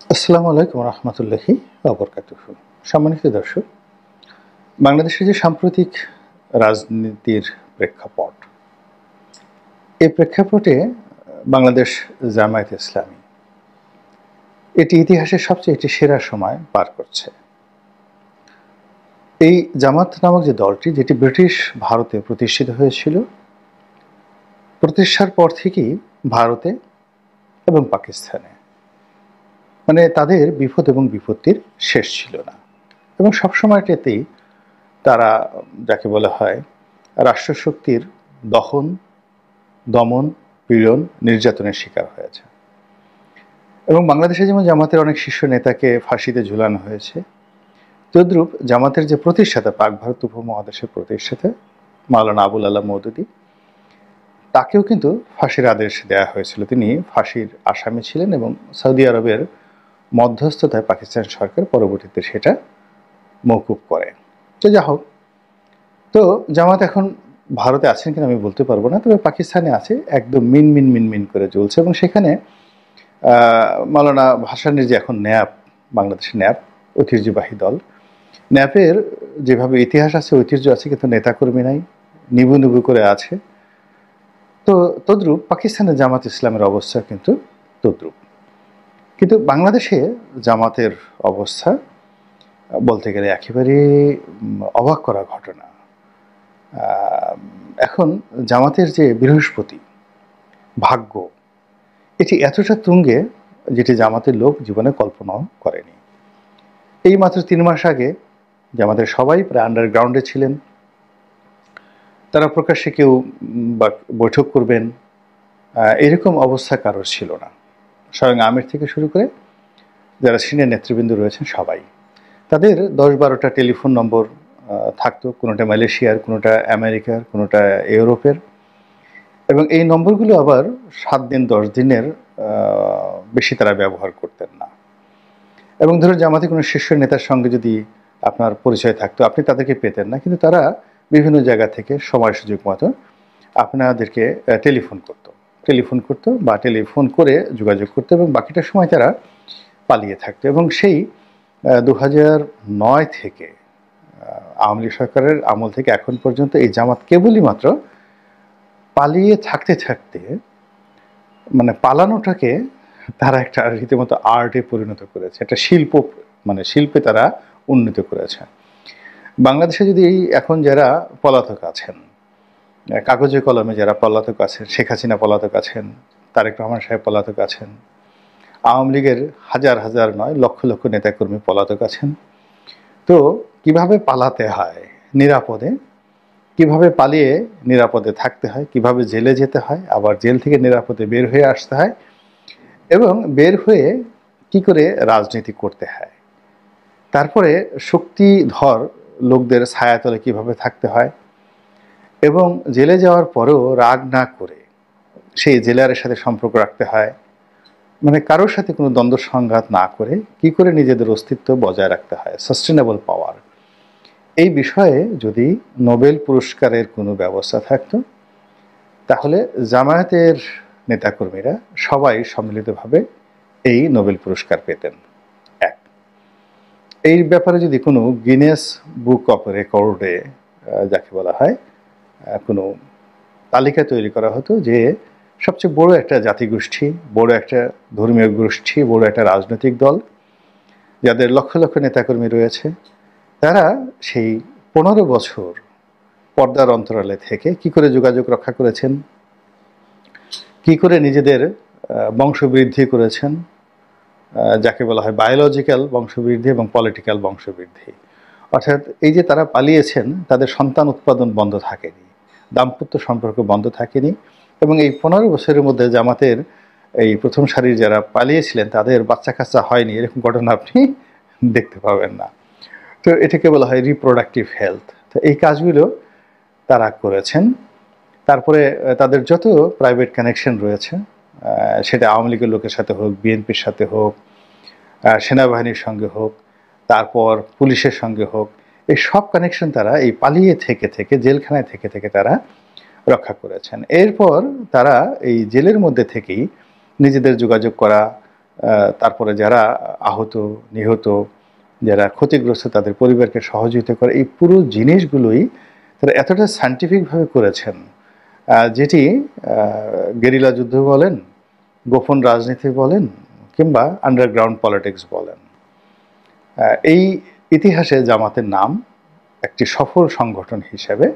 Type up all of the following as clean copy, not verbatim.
আসসালামু আলাইকুম রহমতুল্লাহি ওয়া বারাকাতুহু। সম্মানিত দর্শক, বাংলাদেশের যে সাম্প্রতিক রাজনীতির প্রেক্ষাপট, এই প্রেক্ষাপটে বাংলাদেশ জামায়াতে ইসলামী এটি ইতিহাসের সবচেয়ে একটি সেরা সময় পার করছে। এই জামাত নামক যে দলটি, যেটি ব্রিটিশ ভারতে প্রতিষ্ঠিত হয়েছিল, প্রতিষ্ঠার পর থেকেই ভারতে এবং পাকিস্তানে মানে তাদের বিপদ এবং বিপত্তির শেষ ছিল না, এবং সবসময়টাতেই তারা যাকে বলা হয় রাষ্ট্রশক্তির দহন, দমন, পীড়ন, নির্যাতনের শিকার হয়েছে। এবং বাংলাদেশে যেমন জামাতের অনেক শীর্ষ নেতাকে ফাঁসিতে ঝুলানো হয়েছে, তদ্রূপ জামাতের যে প্রতিষ্ঠাতা, পাক ভারত উপমহাদেশের প্রতিষ্ঠাতা মাওলানা আবুল আলা মওদুদী, তাকেও কিন্তু ফাঁসির আদেশ দেওয়া হয়েছিল। তিনি ফাঁসির আসামি ছিলেন এবং সৌদি আরবের মধ্যস্থতায় পাকিস্তান সরকার পরবর্তীতে সেটা মওকুফ করে। তো যা হোক, তো জামাত এখন ভারতে আছেন কিনা আমি বলতে পারবো না, তবে পাকিস্তানে আছে, একদম মিন করে জ্বলছে। এবং সেখানে মাওলানা ভাসানীর যে এখন ন্যাপ, বাংলাদেশের ন্যাপ ঐতিহ্যবাহী দল, ন্যাপের যেভাবে ইতিহাস আছে, ঐতিহ্য আছে, কিন্তু নেতাকর্মী নাই, নিবু নিবু করে আছে। তো তদ্রূপ পাকিস্তানের জামাত ইসলামের অবস্থা কিন্তু তদ্রূপ। কিন্তু বাংলাদেশে জামাতের অবস্থা বলতে গেলে একেবারে অবাক করা ঘটনা। এখন জামাতের যে বৃহস্পতি ভাগ্য, এটি এতটা তুঙ্গে যেটি জামাতের লোক জীবনে কল্পনাও করেনি। এই মাত্র 3 মাস আগে জামাতের সবাই প্রায় আন্ডারগ্রাউন্ডে ছিলেন। তারা প্রকাশ্যে কেউ বা বৈঠক করবেন এরকম অবস্থা কারোর ছিল না। স্বয়ং আমির থেকে শুরু করে যারা সিনিয়র নেতৃবৃন্দ রয়েছেন সবাই, তাদের 10-12টা টেলিফোন নম্বর থাকতো, কোনোটা মালয়েশিয়ার, কোনোটা আমেরিকার, কোনোটা ইউরোপের। এবং এই নম্বরগুলো আবার 7 দিন 10 দিনের বেশি তারা ব্যবহার করতেন না। এবং ধরুন জামাতে কোনো শীর্ষ নেতার সঙ্গে যদি আপনার পরিচয় থাকতো, আপনি তাদেরকে পেতেন না, কিন্তু তারা বিভিন্ন জায়গা থেকে সময় সুযোগ মতো আপনাদেরকে টেলিফোন করতো বা টেলিফোন করে যোগাযোগ করতো, এবং বাকিটা সময় তারা পালিয়ে থাকতো। এবং সেই 2009 থেকে আওয়ামী লীগ সরকারের আমল থেকে এখন পর্যন্ত এই জামাত কেবলই মাত্র পালিয়ে থাকতে থাকতে, মানে পালানোটাকে তারা একটা রীতিমতো আর্টে পরিণত করেছে, একটা শিল্প, মানে শিল্পে তারা উন্নীত করেছে। বাংলাদেশে যদি এখন যারা পলাতক আছেন, কাগজে কলমে যারা পলাতক আছেন, শেখ হাসিনা পলাতক আছেন, তারেক রহমান সাহেব পলাতক আছেন, আওয়ামী লীগের হাজার হাজার নয় লক্ষ লক্ষ নেতাকর্মী পলাতক আছেন। তো কিভাবে পালাতে হয় নিরাপদে, কিভাবে পালিয়ে নিরাপদে থাকতে হয়, কিভাবে জেলে যেতে হয়, আবার জেল থেকে নিরাপদে বের হয়ে আসতে হয়, এবং বের হয়ে কি করে রাজনীতি করতে হয়, তারপরে শক্তিধর লোকদের ছায়াতলে কিভাবে থাকতে হয়, এবং জেলে যাওয়ার পরেও রাগ না করে সেই জেলারের সাথে সম্পর্ক রাখতে হয়, মানে কারোর সাথে কোনো দ্বন্দ্ব সংঘাত না করে কি করে নিজেদের অস্তিত্ব বজায় রাখতে হয়, সাস্টেনেবল পাওয়ার। এই বিষয়ে যদি নোবেল পুরস্কারের কোনো ব্যবস্থা থাকতো, তাহলে জামায়াতের নেতাকর্মীরা সবাই সম্মিলিতভাবে এই নোবেল পুরস্কার পেতেন। এক, এই ব্যাপারে যদি কোনো গিনেস বুক অফ রেকর্ডে যাকে বলা হয় কোনো তালিকা তৈরি করা হতো, যে সবচেয়ে বড় একটা জাতিগোষ্ঠী, বড় একটা ধর্মীয় গোষ্ঠী, বড় একটা রাজনৈতিক দল, যাদের লক্ষ লক্ষ নেতাকর্মী রয়েছে, তারা সেই 15 বছর পর্দার অন্তরালে থেকে কি করে যোগাযোগ রক্ষা করেছেন, কি করে নিজেদের বংশবৃদ্ধি করেছেন, যাকে বলা হয় বায়োলজিক্যাল বংশবৃদ্ধি এবং পলিটিক্যাল বংশবৃদ্ধি। অর্থাৎ এই যে তারা পালিয়েছেন, তাদের সন্তান উৎপাদন বন্ধ থাকেনি, দাম্পত্য সম্পর্ক বন্ধ থাকেনি, এবং এই 15 বছরের মধ্যে জামাতের এই প্রথম সারির যারা পালিয়েছিলেন তাদের বাচ্চা কাচ্চা হয়নি, এরকম ঘটনা আপনি দেখতে পাবেন না। তো এটাকে বলা হয় রিপ্রোডাক্টিভ হেলথ। তো এই কাজগুলো তারা করেছেন। তারপরে তাদের যত প্রাইভেট কানেকশন রয়েছে, সেটা আওয়ামী লীগের লোকের সাথে হোক, বিএনপির সাথে হোক, সেনাবাহিনীর সঙ্গে হোক, তারপর পুলিশের সঙ্গে হোক, এই সব কানেকশন তারা এই পালিয়ে থেকে থেকে, জেলখানায় থেকে থেকে তারা রক্ষা করেছেন। এরপর তারা এই জেলের মধ্যে থেকেই নিজেদের যোগাযোগ করা, তারপরে যারা আহত নিহত যারা ক্ষতিগ্রস্ত তাদের পরিবারকে সহযোগিতা করে, এই পুরো জিনিসগুলোই তারা এতটা সায়েন্টিফিকভাবে করেছেন, যেটি গেরিলা যুদ্ধ বলেন, গোপন রাজনীতি বলেন, কিংবা আন্ডারগ্রাউন্ড পলিটিক্স বলেন, এই ইতিহাসে জামাতের নাম একটি সফল সংগঠন হিসেবে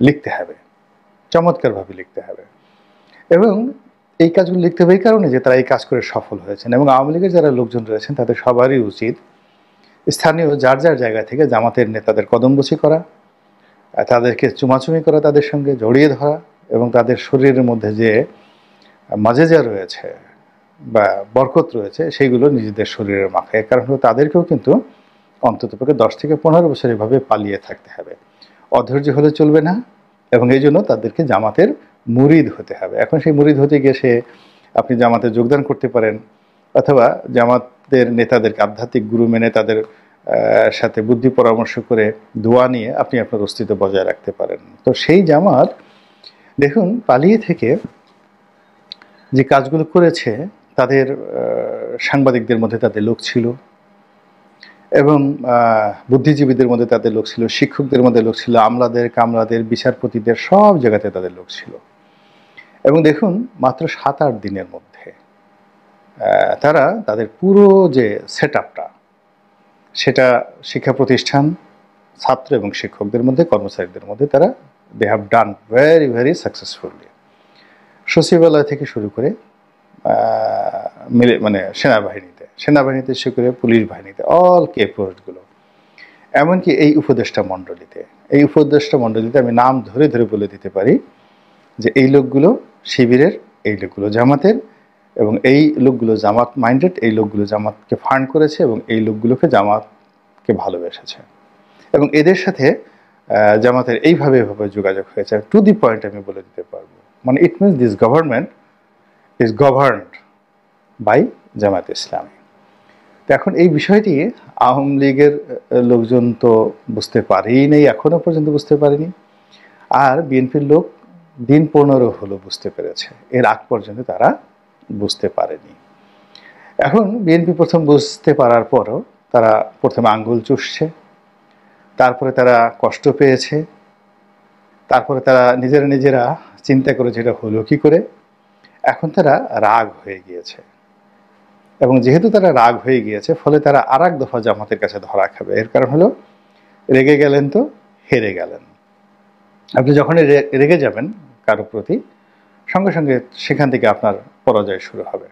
লিখতে হবে, চমৎকারভাবে লিখতে হবে। এবং এই কাজগুলো লিখতে হবে এই কারণে যে তারা এই কাজ করে সফল হয়েছেন। এবং আওয়ামী লীগের যারা লোকজন রয়েছেন তাদের সবারই উচিত স্থানীয় যার যার জায়গা থেকে জামাতের নেতাদের কদমবুছি করা, তাদেরকে চুমাচুমি করা, তাদের সঙ্গে জড়িয়ে ধরা, এবং তাদের শরীরের মধ্যে যে মাজেজা রয়েছে বা বরকত রয়েছে সেইগুলো নিজেদের শরীরের মাখা। এর কারণ হলো তাদেরকেও কিন্তু অন্ততপক্ষে 10 থেকে 15 বছর এভাবে পালিয়ে থাকতে হবে, অধৈর্য হলে চলবে না। এবং এই জন্য তাদেরকে জামাতের মুরিদ হতে হবে। এখন সেই মুরিদ হতে গিয়ে আপনি জামাতে যোগদান করতে পারেন, অথবা জামাতের নেতাদেরকে আধ্যাত্মিক গুরু মেনে তাদের সাথে বুদ্ধি পরামর্শ করে দোয়া নিয়ে আপনি আপনার অস্তিত্ব বজায় রাখতে পারেন। তো সেই জামাত দেখুন পালিয়ে থেকে যে কাজগুলো করেছে, তাদের সাংবাদিকদের মধ্যে তাদের লোক ছিল, এবং বুদ্ধিজীবীদের মধ্যে তাদের লোক ছিল, শিক্ষকদের মধ্যে লোক ছিল, আমলাদের কামলাদের বিচারপতিদের সব জায়গাতে তাদের লোক ছিল। এবং দেখুন মাত্র 7-8 দিনের মধ্যে তারা তাদের পুরো যে সেট আপটা, সেটা শিক্ষা প্রতিষ্ঠান, ছাত্র এবং শিক্ষকদের মধ্যে, কর্মচারীদের মধ্যে তারা they have done very very successfully. সচিবালয় থেকে শুরু করে মানে সেনাবাহিনীতে শুরু করে পুলিশ বাহিনীতে, অল কে পোস্টগুলো, এমনকি এই উপদেষ্টা মণ্ডলীতে আমি নাম ধরে ধরে বলে দিতে পারি যে এই লোকগুলো শিবিরের, এই লোকগুলো জামাতের, এবং এই লোকগুলো জামাত মাইন্ডেড, এই লোকগুলো জামাতকে ফান্ড করেছে, এবং এই লোকগুলোকে জামাতকে ভালোবেসেছে, এবং এদের সাথে জামাতের এইভাবে যোগাযোগ হয়েছে। টু দি পয়েন্ট আমি বলে দিতে পারবো, মানে it means this government is governed by Jamaat Islami. তো এখন এই বিষয়টি আওয়ামী লীগের লোকজন তো বুঝতে পারেই নেই, এখনও পর্যন্ত বুঝতে পারেনি, আর বিএনপির লোক দিন 15 হলো বুঝতে পেরেছে, এর আগ পর্যন্ত তারা বুঝতে পারেনি। এখন বিএনপি প্রথম বুঝতে পারার পরও তারা প্রথমে আঙ্গুল চুষছে, তারপরে তারা কষ্ট পেয়েছে, তারপরে তারা নিজেরা চিন্তা করেছে এটা হলো কি করে। এখন তারা রাগ হয়ে গিয়েছে, এবং যেহেতু তারা রাগ হয়ে গিয়েছে ফলে তারা আর এক দফা জামাতের কাছে ধরা খাবে। এর কারণ হলো রেগে গেলেন তো হেরে গেলেন। আপনি যখনই রেগে যাবেন কারো প্রতি, সঙ্গে সঙ্গে সেখান থেকে আপনার পরাজয় শুরু হবে।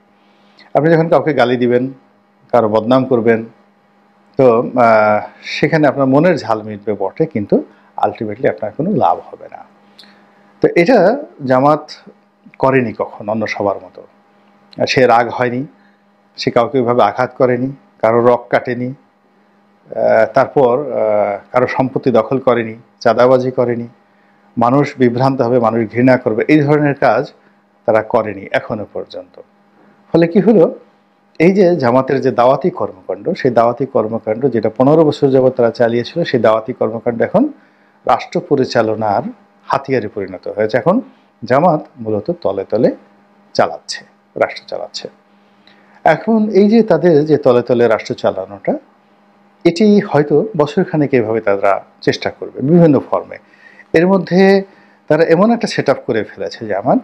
আপনি যখন কাউকে গালি দিবেন, কারো বদনাম করবেন, তো সেখানে আপনার মনের ঝাল মিটবে বটে, কিন্তু আলটিমেটলি আপনার কোনো লাভ হবে না। তো এটা জামাত করেনি কখন অন্য সবার মতো। সে রাগ হয়নি, সে কাউকে ওইভাবে আঘাত করেনি, কারো রক কাটেনি, তারপর কারো সম্পত্তি দখল করেনি, চাঁদাবাজি করেনি, মানুষ বিভ্রান্ত হবে, মানুষ ঘৃণা করবে, এই ধরনের কাজ তারা করেনি এখনো পর্যন্ত। ফলে কি হলো, এই যে জামাতের যে দাওয়াতি কর্মকাণ্ড, সেই দাওয়াতি কর্মকাণ্ড যেটা 15 বছর যাবত তারা চালিয়েছিল, সেই দাওয়াতি কর্মকাণ্ড এখন রাষ্ট্র পরিচালনার হাতিয়ারে পরিণত হয়েছে। এখন জামাত মূলত তলে তলে চালাচ্ছে, রাষ্ট্র চালাচ্ছে। এখন এই যে তাদের যে তলে তলে রাষ্ট্র চালানোটা, এটি হয়তো বছরখানেক এভাবে তারা চেষ্টা করবে বিভিন্ন ফর্মে। এর মধ্যে তারা এমন একটা সেট আপ করে ফেলেছে যে আমার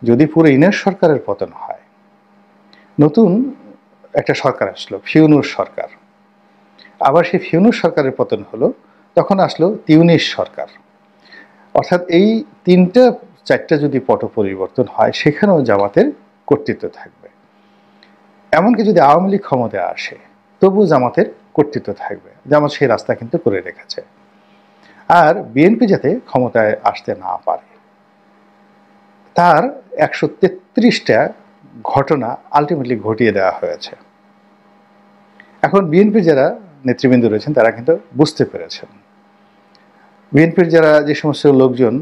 যদি পুরো ইনের সরকারের পতন হয়, নতুন একটা সরকার আসলো, ফিউনুর সরকার, আবার সেই ফিউনুর সরকারের পতন হলো, তখন আসলো তিউনিস সরকার, অর্থাৎ এই 3-4টা যদি পট পরিবর্তন হয়, সেখানেও জামাতের কর্তৃত্ব থাকবে। এমনকি যদি আওয়ামী লীগ ক্ষমতায় আসে, তবু জামাতের কর্তৃত্ব থাকবে। জামাত সেই রাস্তা কিন্তু করে রেখেছে। আর বিএনপি যাতে ক্ষমতায় আসতে না পারে, তার 133টা ঘটনা আলটিমেটলি ঘটিয়ে দেওয়া হয়েছে। এখন বিএনপির যারা নেতৃবৃন্দ রয়েছেন তারা কিন্তু বুঝতে পেরেছেন। বিএনপির যারা যে সমস্ত লোকজন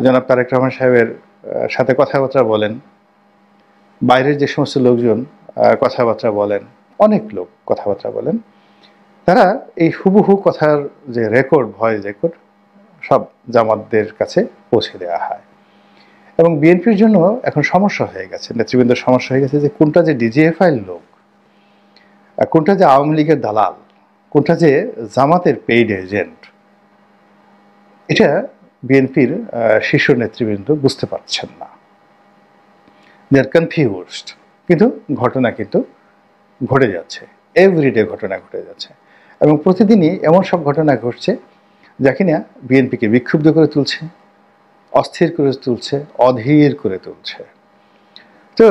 জনাব তারেক রহমান সাহেবের সাথে কথাবার্তা বলেন, বাইরের যে সমস্ত লোকজন কথাবার্তা বলেন, অনেক লোক কথাবার্তা বলেন, তারা এই হুবহু কথার যে রেকর্ড, ভয়েস রেকর্ড, সব জামাতদের কাছে পৌঁছে দেওয়া হয়। এবং বিএনপির জন্য এখন সমস্যা হয়ে গেছে, নেতৃবৃন্দের সমস্যা হয়ে গেছে যে কোনটা যে ডিজিএফআই এর লোক, কোনটা যে আওয়ামী লীগের দালাল, কোনটা যে জামাতের পেইড এজেন্ট, এটা বিএনপির শীর্ষ নেতৃবৃন্দ বুঝতে পারছেন না। দে আর কনফিউজড। কিন্তু ঘটনা কিন্তু ঘটে যাচ্ছে, এভরিডে ঘটনা ঘটে যাচ্ছে, এবং প্রতিদিনই এমন সব ঘটনা ঘটছে যা কিনা বিএনপিকে বিক্ষুব্ধ করে তুলছে, অস্থির করে তুলছে, অধীর করে তুলছে। তো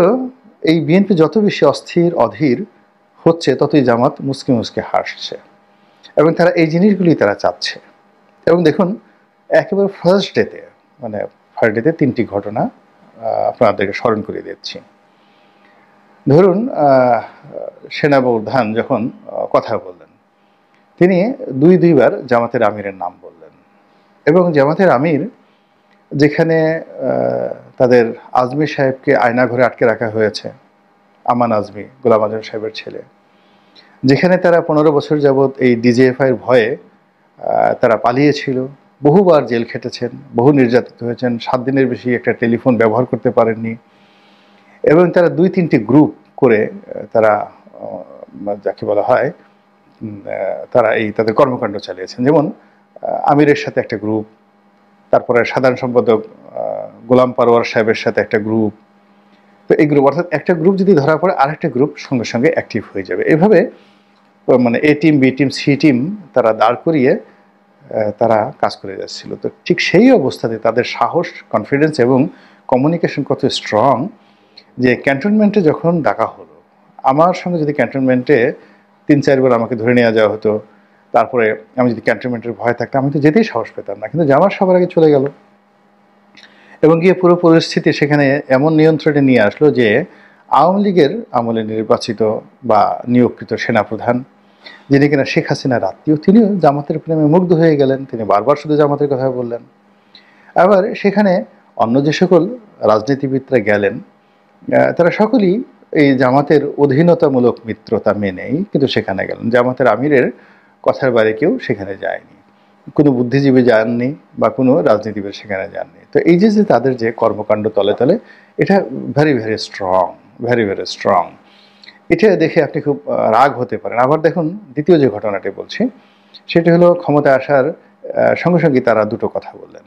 এই বিএনপি যত বেশি অস্থির অধীর হচ্ছে, ততই জামাত মুসকে মুসকে হাসছে, এবং তারা এই জিনিসগুলি তারা চাচ্ছে। এবং দেখুন, একেবারে ফার্স্ট ডেতে 3টি ঘটনা আপনাদেরকে স্মরণ করিয়ে দিচ্ছি। ধরুন, সেনাপ্রধান যখন কথা বললেন, তিনি দুইবার জামাতের আমিরের নাম বললেন, এবং জামাতের আমির যেখানে তাদের আজমি সাহেবকে আয়না ঘরে আটকে রাখা হয়েছে, আমান আজমি, গোলাম আজম সাহেবের ছেলে, যেখানে তারা 15 বছর যাবৎ এই ডিজিএফআই এর ভয়ে তারা পালিয়েছিল, বহুবার জেল খেটেছেন, বহু নির্যাতিত হয়েছেন, 7 দিনের বেশি একটা টেলিফোন ব্যবহার করতে পারেননি, এবং তারা 2-3টি গ্রুপ করে তারা যাকে বলা হয় তারা এই তাদের কর্মকাণ্ড চালিয়েছেন। যেমন আমিরের সাথে একটা গ্রুপ, তারপরে সাধারণ সম্পাদক গোলাম পারওয়ার সাহেবের সাথে একটা গ্রুপ। তো এই গ্রুপ, অর্থাৎ একটা গ্রুপ যদি ধরা পড়ে আরেকটা গ্রুপ সঙ্গে সঙ্গে অ্যাক্টিভ হয়ে যাবে। এভাবে মানে A team, B team, C team তারা দাঁড় করিয়ে তারা কাজ করে যাচ্ছিল। তো ঠিক সেই অবস্থাতে তাদের সাহস, কনফিডেন্স এবং কমিউনিকেশন কত স্ট্রং যে ক্যান্টনমেন্টে যখন ডাকা হলো, আমার সঙ্গে যদি ক্যান্টনমেন্টে 3-4 বার আমাকে ধরে নেওয়া যাওয়া হতো, তারপরে আমি যদি ক্যান্টনমেন্টের ভয় থাকতাম, আমি তো যেতেই সাহস পেতাম না। কিন্তু জামাত সবার আগে চলে গেল এবং গিয়ে পুরো পরিস্থিতি সেখানে এমন নিয়ন্ত্রণে নিয়ে আসলো যে আওয়ামী লীগের আমলে নির্বাচিত বা নিয়োগকৃত সেনাপ্রধান, যিনি কিনা শেখ হাসিনার আত্মীয়, তিনিও জামাতের প্রেমে মুগ্ধ হয়ে গেলেন। তিনি বারবার শুধু জামাতের কথা বললেন। আবার সেখানে অন্য যে সকল রাজনীতিবিদরা গেলেন, তারা সকলেই এই জামাতের অধীনতামূলক মিত্রতা মেনেই কিন্তু সেখানে গেলেন। জামাতের আমিরের কথার বাইরে কেউ সেখানে যায়নি, কোনো বুদ্ধিজীবী যাননি বা কোনো রাজনীতিবিদ সেখানে যাননি। তো এই যে তাদের যে কর্মকাণ্ড তলে তলে, এটা very very strong, very very strong. এটা দেখে আপনি খুব রাগ হতে পারেন। আবার দেখুন, দ্বিতীয় যে ঘটনাটি বলছি, সেটি হলো ক্ষমতায় আসার সঙ্গে সঙ্গে তারা দুটো কথা বললেন।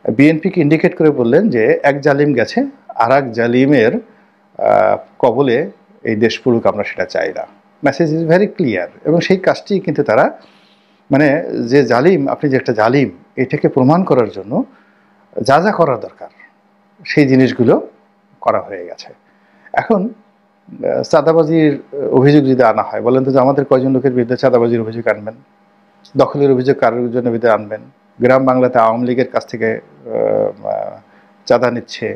বিএনপিকে ইন্ডিকেট করে বললেন যে এক জালিম গেছে, আর এক জালিমের কবলে এই দেশ পড়ুক, আমরা সেটা চাই না। Message is very clear. এবং সেই কাজটি কিন্তু তারা, মানে যে জালিম, আপনি যে একটা জালিম, এটাকে প্রমাণ করার জন্য যা যা করার দরকার সেই জিনিসগুলো করা হয়ে গেছে। এখন চাঁদাবাজির অভিযোগ যদি আনা হয়, বলেন তো যে আমাদের কয়জন লোকের বিরুদ্ধে চাঁদাবাজির অভিযোগ আনবেন, দখলের অভিযোগ কারোর জন্য বিরুদ্ধে আনবেন? গ্রাম বাংলাতে আওয়ামী লীগের কাছ থেকে চাঁদা নিচ্ছে,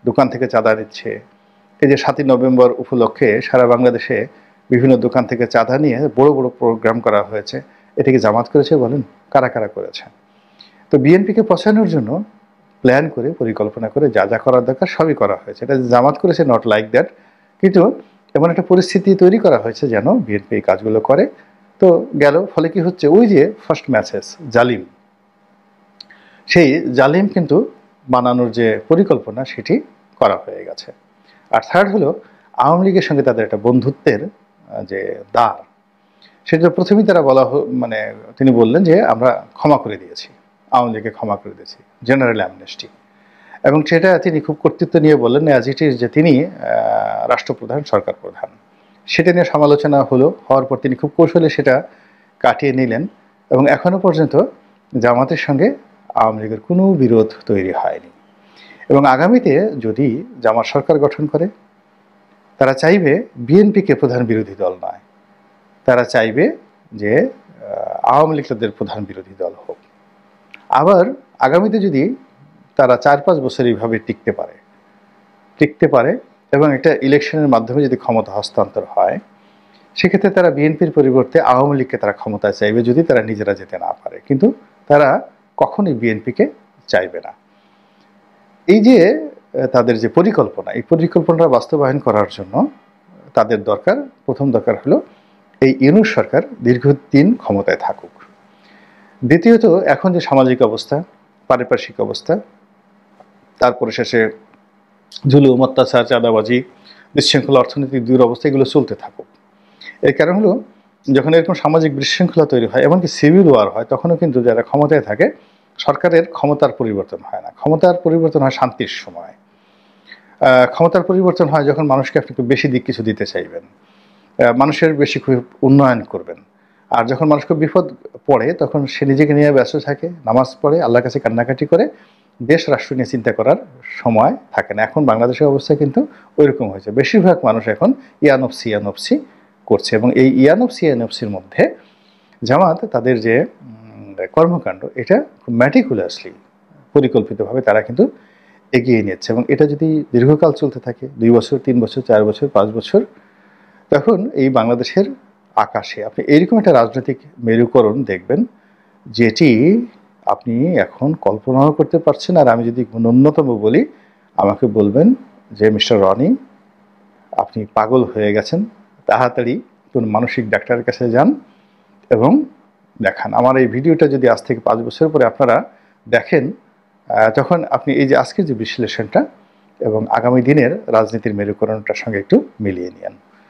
দোকান থেকে চাঁদা নিচ্ছে। এই যে 7ই নভেম্বর উপলক্ষে সারা বাংলাদেশে বিভিন্ন দোকান থেকে চাঁদা নিয়ে বড় বড় প্রোগ্রাম করা হয়েছে। এটা কি জামাত করেছে? বলেন, কারা কারা করেছে? তো বিএনপিকে পছানোর জন্য প্ল্যান করে, পরিকল্পনা করে যা যা করার দরকার সবই করা হয়েছে। এটা জামাত করেছে, নট লাইক দ্যাট। কিন্তু এমন একটা পরিস্থিতি তৈরি করা হয়েছে যেন বিএনপি এই কাজগুলো করে। তো গেল, ফলে কি হচ্ছে, ওই যে ফার্স্ট মেসেজ জালিম, সেই জালিম কিন্তু বানানোর যে পরিকল্পনা সেটি করা হয়ে গেছে। আর থার্ড হলো আওয়ামী লীগের সঙ্গে তাদের একটা বন্ধুত্বের যে দ্বার, সেটা প্রথমেই তারা মানে তিনি বললেন যে আমরা ক্ষমা করে দিয়েছি, আওয়ামী লীগকে ক্ষমা করে দিয়েছি, জেনারেল অ্যামনেস্টি। এবং সেটা তিনি খুব কর্তৃত্ব নিয়ে বললেন অ্যাজ ইট ইজ, যে তিনি রাষ্ট্রপ্রধান, সরকার প্রধান। সেটা নিয়ে সমালোচনা হওয়ার পর তিনি খুব কৌশলে সেটা কাটিয়ে নিলেন, এবং এখনো পর্যন্ত জামাতের সঙ্গে আওয়ামী লীগের কোনো বিরোধ তৈরি হয়নি। এবং আগামীতে যদি জামাত সরকার গঠন করে, তারা চাইবে বিএনপিকে প্রধান বিরোধী দল নয়, তারা চাইবে যে আওয়ামী লীগ তাদের প্রধান বিরোধী দল হোক। আবার আগামীতে যদি তারা 4-5 বছর এইভাবে টিকতে পারে এবং একটা ইলেকশনের মাধ্যমে যদি ক্ষমতা হস্তান্তর হয়, সেক্ষেত্রে তারা বিএনপির পরিবর্তে আওয়ামী লীগকে তারা ক্ষমতায় চাইবে, যদি তারা নিজেরা যেতে না পারে। কিন্তু তারা কখনোই বিএনপিকে চাইবে না। এই যে তাদের যে পরিকল্পনা, এই পরিকল্পনাটা বাস্তবায়ন করার জন্য তাদের প্রথম দরকার হলো এই ইউনূস সরকার দীর্ঘদিন ক্ষমতায় থাকুক। দ্বিতীয়ত, এখন যে সামাজিক অবস্থা, পারিপার্শ্বিক অবস্থা, তারপরে শেষে জুলুম, অত্যাচার, চাঁদাবাজি, বিশৃঙ্খলা, অর্থনৈতিক দুরবস্থা এগুলো চলতে থাকুক। এর কারণ হলো যখন এরকম সামাজিক বিশৃঙ্খলা তৈরি হয়, এমনকি সিভিল ওয়ার হয়, তখনও কিন্তু যারা ক্ষমতায় থাকে সরকারের ক্ষমতার পরিবর্তন হয় না, ক্ষমতার পরিবর্তন হয় শান্তির সময়। ক্ষমতার পরিবর্তন হয় যখন মানুষকে আপনি একটু বেশি দিক কিছু দিতে চাইবেন, মানুষের বেশি খুব উন্নয়ন করবেন। আর যখন মানুষ খুব বিপদ পড়ে তখন সে নিজেকে নিয়ে ব্যস্ত থাকে, নামাজ পড়ে, আল্লাহর কাছে কান্নাকাটি করে, দেশ রাষ্ট্র নিয়ে চিন্তা করার সময় থাকে না। এখন বাংলাদেশের অবস্থা কিন্তু ওইরকম হয়েছে। বেশিরভাগ মানুষ এখন ইয়ানফসি ইয়ানফসি করছে, এবং এই ইয়ানফসি ইয়ানফসির মধ্যে জামাত তাদের যে কর্মকাণ্ড, এটা খুব ম্যাটিকুলাসলি পরিকল্পিতভাবে তারা কিন্তু এগিয়ে নিচ্ছে। এবং এটা যদি দীর্ঘকাল চলতে থাকে, 2 বছর, 3 বছর, 4 বছর, 5 বছর, তখন এই বাংলাদেশের আকাশে আপনি এইরকম একটা রাজনৈতিক মেরুকরণ দেখবেন, যেটি আপনি এখন কল্পনাও করতে পারছেন। আর আমি যদি ন্যূনতম বলি, আমাকে বলবেন যে মিস্টার রনি, আপনি পাগল হয়ে গেছেন, তাড়াতাড়ি কোনো মানসিক ডাক্তারের কাছে যান এবং দেখান। আমার এই ভিডিওটা যদি আজ থেকে 5 বছর পরে আপনারা দেখেন, তখন আপনি এই যে আজকের যে বিশ্লেষণটা এবং আগামী দিনের রাজনীতির মেরুকরণটার সঙ্গে একটু মিলিয়ে নিন।